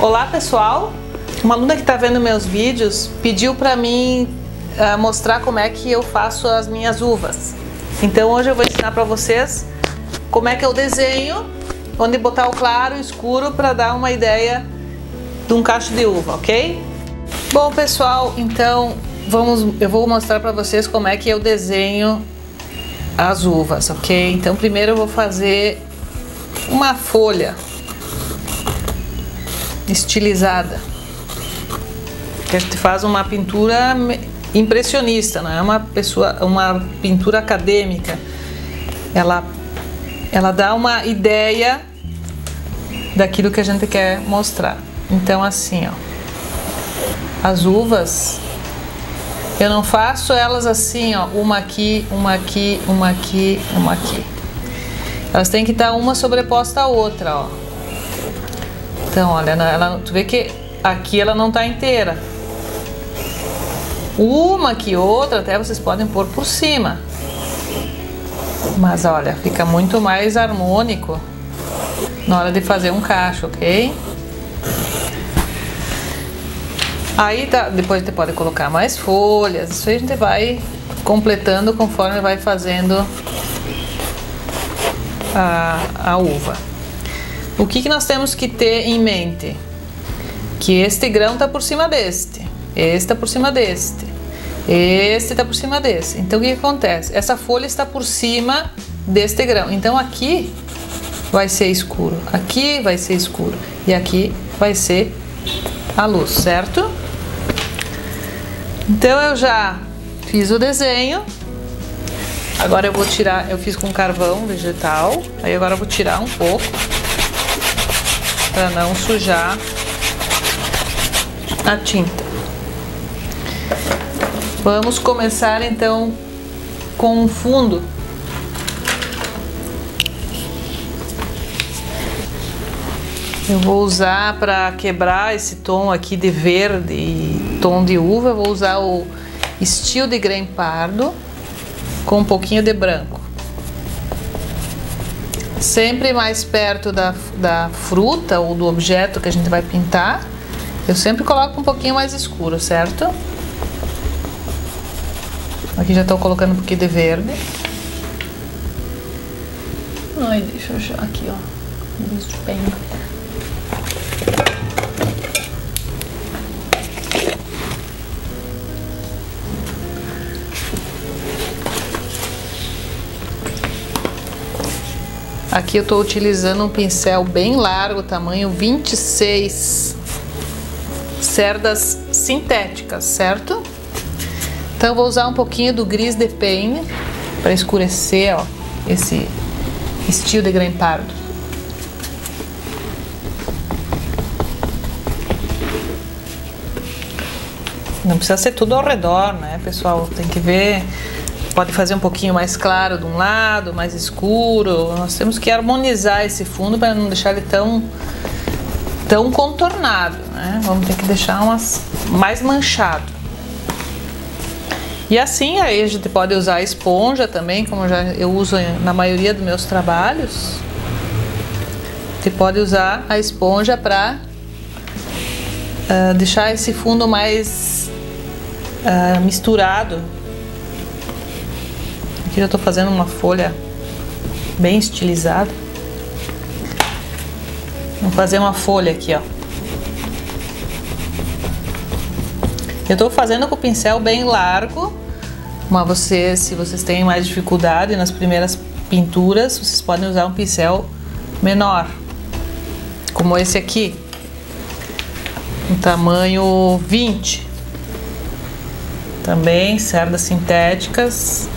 Olá pessoal, uma aluna que está vendo meus vídeos pediu para mim mostrar como é que eu faço as minhas uvas. Então hoje eu vou ensinar para vocês como é que eu desenho, onde botar o claro e o escuro para dar uma ideia de um cacho de uva, ok? Bom pessoal, então eu vou mostrar para vocês como é que eu desenho as uvas, ok? Então primeiro eu vou fazer uma folha estilizada, que a gente faz uma pintura impressionista, não é uma pintura acadêmica. Ela dá uma ideia daquilo que a gente quer mostrar. Então assim, ó, as uvas eu não faço elas assim, ó, uma aqui, uma aqui, uma aqui, uma aqui. Elas têm que estar uma sobreposta à outra, ó. Então, olha, tu vê que aqui ela não tá inteira. Uma que outra até vocês podem pôr por cima. Mas olha, fica muito mais harmônico na hora de fazer um cacho, ok? Aí tá, depois você pode colocar mais folhas. Isso aí a gente vai completando conforme vai fazendo a uva. O que nós temos que ter em mente? Que este grão está por cima deste, este está por cima deste, este está por cima desse. Então o que acontece? Essa folha está por cima deste grão. Então aqui vai ser escuro, aqui vai ser escuro e aqui vai ser a luz, certo? Então eu já fiz o desenho. Agora eu vou tirar, eu fiz com carvão vegetal. Aí agora eu vou tirar um pouco para não sujar a tinta. Vamos começar então com o fundo. Eu vou usar, para quebrar esse tom aqui de verde e tom de uva, eu vou usar o Steel de Grem Pardo com um pouquinho de branco. Sempre mais perto da fruta ou do objeto que a gente vai pintar, eu sempre coloco um pouquinho mais escuro, certo? Aqui já estou colocando um pouquinho de verde. Ai, deixa eu já aqui, ó. Bem. Aqui eu estou utilizando um pincel bem largo, tamanho 26, cerdas sintéticas, certo? Então eu vou usar um pouquinho do Gris de Paine para escurecer, ó, esse Steel de Grem Pardo. Não precisa ser tudo ao redor, né, pessoal? Tem que ver. Pode fazer um pouquinho mais claro de um lado, mais escuro. Nós temos que harmonizar esse fundo para não deixar ele tão contornado, né? Vamos ter que deixar mais manchado. E assim aí a gente pode usar a esponja também, como eu uso na maioria dos meus trabalhos. Você pode usar a esponja para deixar esse fundo mais misturado. Aqui eu estou fazendo uma folha bem estilizada. Vou fazer uma folha aqui, ó. Eu estou fazendo com o pincel bem largo, mas se vocês têm mais dificuldade nas primeiras pinturas, vocês podem usar um pincel menor, como esse aqui, um tamanho 20. Também cerdas sintéticas.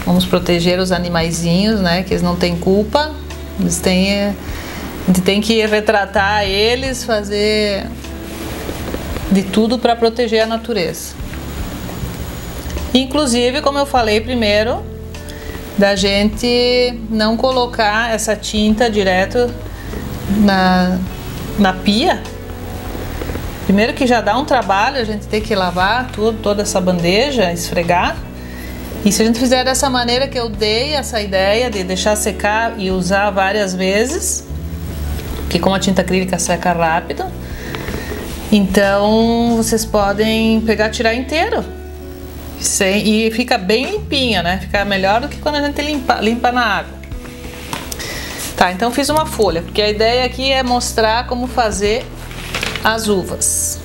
Vamos proteger os animaizinhos, né? Que eles não têm culpa. A gente tem que retratar eles, fazer de tudo para proteger a natureza. Inclusive, como eu falei primeiro, da gente não colocar essa tinta direto na pia. Primeiro que já dá um trabalho, a gente tem que lavar toda essa bandeja, esfregar. E se a gente fizer dessa maneira que eu dei essa ideia de deixar secar e usar várias vezes, porque como a tinta acrílica seca rápido, então vocês podem pegar e tirar inteiro. E fica bem limpinha, né? Fica melhor do que quando a gente limpa na água. Tá, então fiz uma folha, porque a ideia aqui é mostrar como fazer as uvas.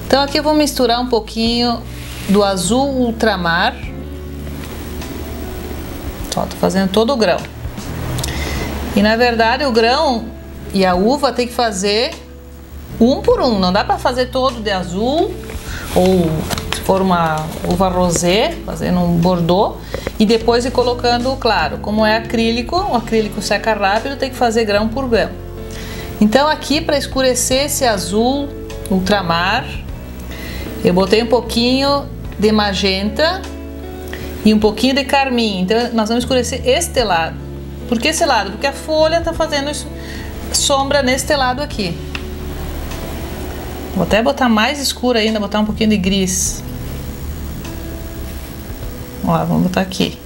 Então aqui eu vou misturar um pouquinho do azul ultramar. Ó, tô fazendo todo o grão. E na verdade o grão e a uva tem que fazer um por um. Não dá para fazer todo de azul, ou se for uma uva rosé, fazendo um bordeaux e depois ir colocando o claro. Como é acrílico, o acrílico seca rápido, tem que fazer grão por grão. Então aqui, para escurecer esse azul ultramar, eu botei um pouquinho de magenta e um pouquinho de carmim. Então nós vamos escurecer este lado. Por que esse lado? Porque a folha está fazendo sombra neste lado aqui. Vou até botar mais escuro ainda, botar um pouquinho de gris. Ó, vamos botar aqui.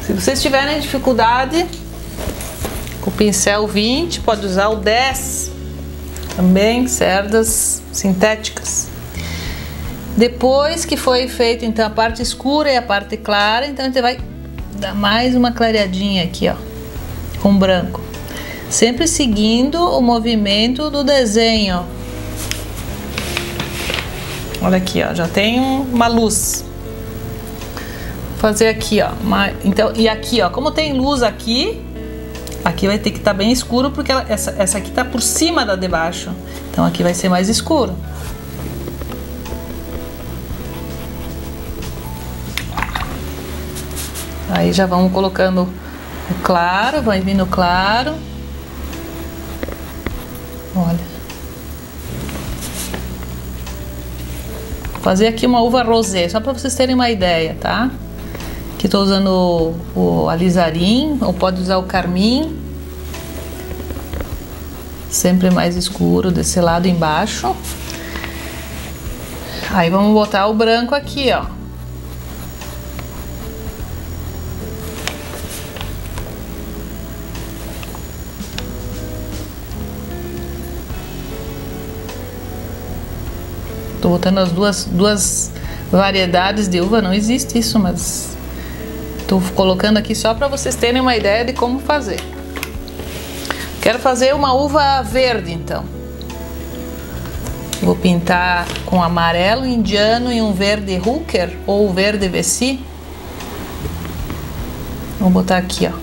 Se vocês tiverem dificuldade com o pincel 20, pode usar o 10, também cerdas sintéticas. Depois que foi feito então a parte escura e a parte clara, então a gente vai dar mais uma clareadinha aqui, ó, com branco. Sempre seguindo o movimento do desenho. Olha aqui, ó, já tem uma luz. Vou fazer aqui, ó. Então, e aqui, ó, como tem luz aqui, aqui vai ter que estar bem escuro, porque essa aqui tá por cima da de baixo. Então aqui vai ser mais escuro. Aí já vamos colocando o claro, vai vindo claro. Olha. Vou fazer aqui uma uva rosé, só para vocês terem uma ideia, tá? Aqui estou usando o alizarim, ou pode usar o carmim. Sempre mais escuro desse lado embaixo. Aí vamos botar o branco aqui, ó. Tô botando as duas variedades de uva, não existe isso, mas tô colocando aqui só para vocês terem uma ideia de como fazer. Quero fazer uma uva verde, então. Vou pintar com amarelo indiano e um verde Hooker ou verde Vessi. Vou botar aqui, ó.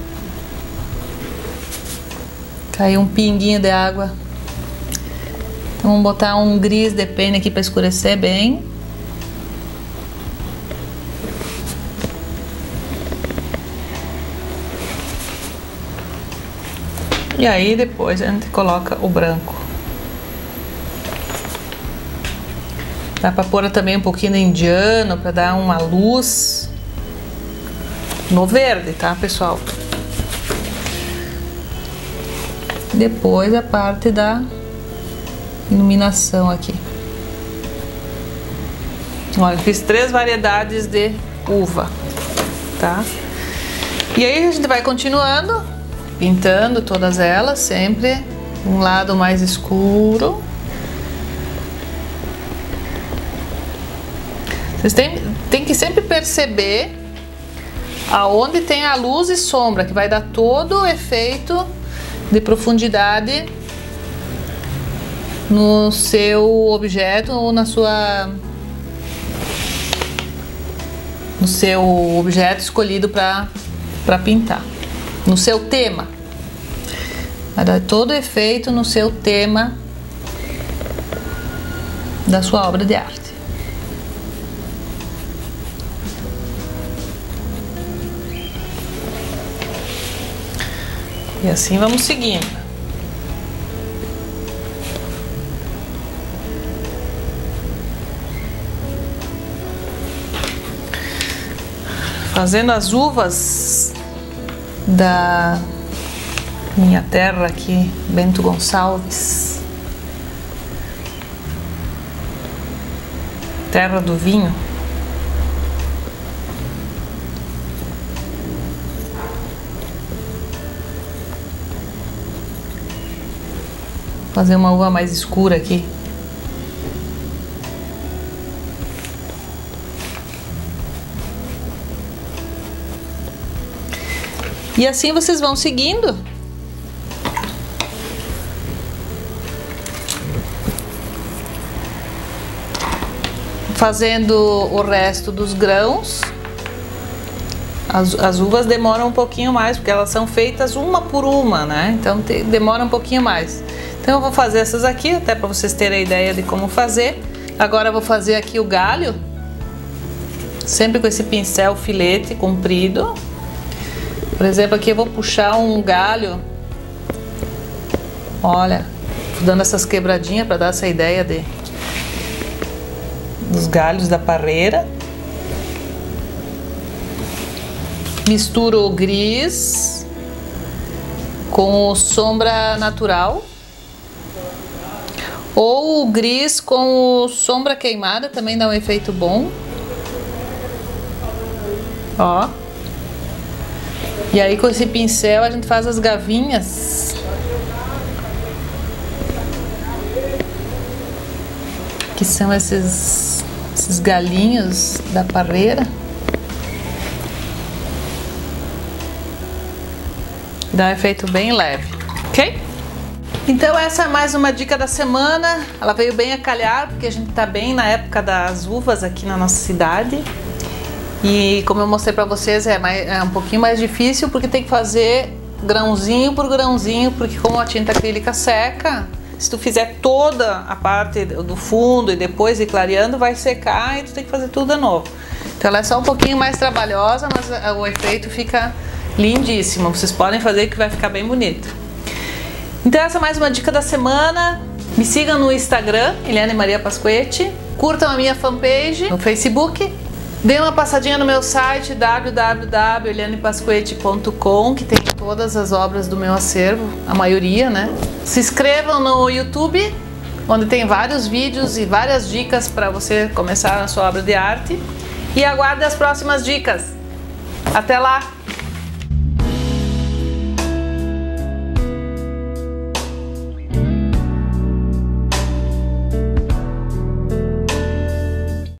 Caiu um pinguinho de água. Então vamos botar um gris de pena aqui para escurecer bem. E aí depois a gente coloca o branco. Dá para pôr também um pouquinho de indiano para dar uma luz no verde, tá, pessoal? Depois a parte da iluminação aqui. Olha, fiz 3 variedades de uva, tá? E aí a gente vai continuando, pintando todas elas, sempre um lado mais escuro. Vocês têm que sempre perceber aonde tem a luz e sombra, que vai dar todo o efeito de profundidade no seu objeto ou no seu objeto escolhido para pintar, no seu tema. Vai dar todo o efeito no seu tema da sua obra de arte. E assim vamos seguindo. Fazendo as uvas da minha terra aqui, Bento Gonçalves, terra do vinho. fazer uma uva mais escura aqui. E assim vocês vão seguindo. Fazendo o resto dos grãos. As uvas demoram um pouquinho mais, porque elas são feitas uma por uma, né? Então demora um pouquinho mais. Então eu vou fazer essas aqui, até para vocês terem a ideia de como fazer. Agora eu vou fazer aqui o galho, sempre com esse pincel filete comprido. Por exemplo, aqui eu vou puxar um galho. Olha, tô dando essas quebradinhas para dar essa ideia dos galhos da parreira. Misturo o gris com o sombra natural ou o gris com o sombra queimada, também dá um efeito bom. Ó. E aí com esse pincel a gente faz as gavinhas. Que são esses galinhos da parreira. Dá um efeito bem leve, ok? Então essa é mais uma dica da semana. Ela veio bem a calhar, porque a gente tá bem na época das uvas aqui na nossa cidade. E como eu mostrei pra vocês, é um pouquinho mais difícil, porque tem que fazer grãozinho por grãozinho, porque como a tinta acrílica seca, se tu fizer toda a parte do fundo e depois ir clareando, vai secar e tu tem que fazer tudo de novo. Então ela é só um pouquinho mais trabalhosa, mas o efeito fica lindíssimo. Vocês podem fazer que vai ficar bem bonito. Então essa é mais uma dica da semana. Me sigam no Instagram, Eliane Maria Pasquetti. Curtam a minha fanpage no Facebook. Dê uma passadinha no meu site www.elianepasquetti.com, que tem todas as obras do meu acervo, a maioria, né? Se inscrevam no YouTube, onde tem vários vídeos e várias dicas para você começar a sua obra de arte. E aguarde as próximas dicas. Até lá!